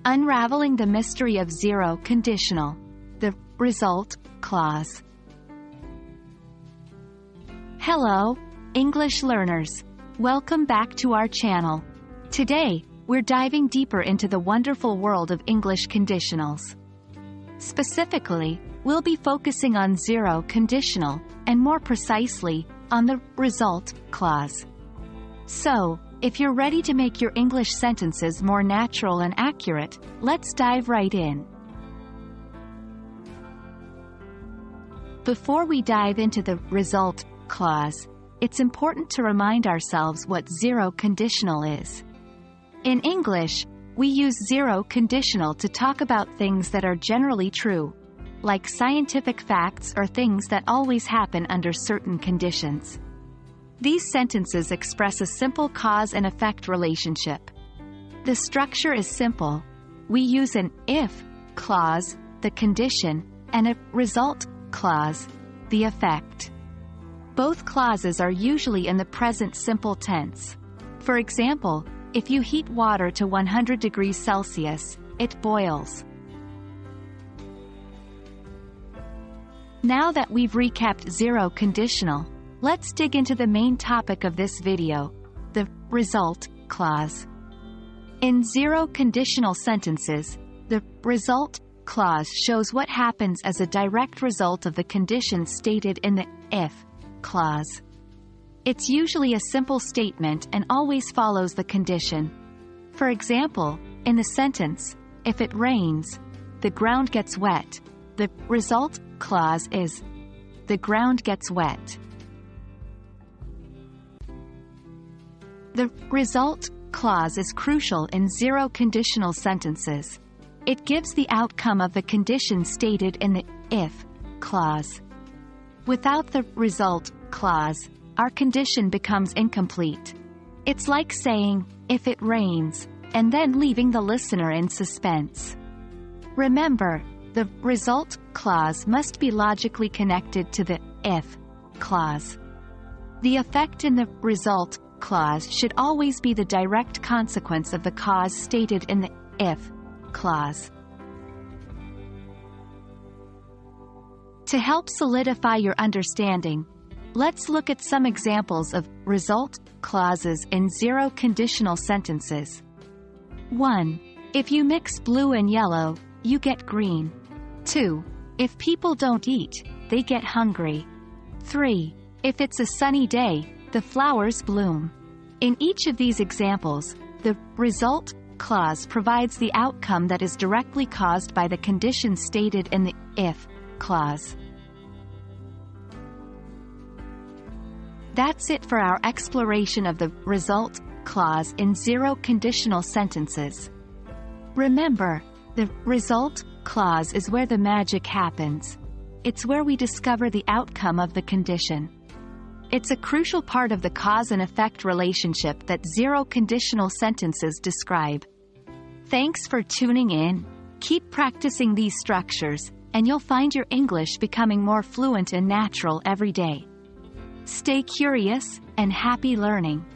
Unraveling the mystery of zero conditional. The result clause. Hello, English learners. Welcome back to our channel. Today, we're diving deeper into the wonderful world of English conditionals. Specifically, we'll be focusing on zero conditional, and more precisely, on the result clause. So, if you're ready to make your English sentences more natural and accurate, let's dive right in. Before we dive into the result clause, it's important to remind ourselves what zero conditional is. In English, we use zero conditional to talk about things that are generally true, like scientific facts or things that always happen under certain conditions. These sentences express a simple cause and effect relationship. The structure is simple. We use an if clause, the condition, and a result clause, the effect. Both clauses are usually in the present simple tense. For example, if you heat water to 100 degrees Celsius, it boils. Now that we've recapped zero conditional, let's dig into the main topic of this video, the result clause. In zero conditional sentences, the result clause shows what happens as a direct result of the condition stated in the if clause. It's usually a simple statement and always follows the condition. For example, in the sentence, if it rains, the ground gets wet, the result clause is, the ground gets wet. The result clause is crucial in zero conditional sentences. It gives the outcome of the condition stated in the if clause. Without the result clause, our condition becomes incomplete. It's like saying, if it rains, and then leaving the listener in suspense. Remember, the result clause must be logically connected to the if clause. The effect in the result clause should always be the direct consequence of the cause stated in the if clause. To help solidify your understanding, let's look at some examples of result clauses in zero conditional sentences. 1. If you mix blue and yellow, you get green. 2. If people don't eat, they get hungry. 3. If it's a sunny day, the flowers bloom. In each of these examples, the result clause provides the outcome that is directly caused by the condition stated in the if clause. That's it for our exploration of the result clause in zero conditional sentences. Remember, the result clause is where the magic happens. It's where we discover the outcome of the condition. It's a crucial part of the cause and effect relationship that zero conditional sentences describe. Thanks for tuning in. Keep practicing these structures, and you'll find your English becoming more fluent and natural every day. Stay curious, and happy learning.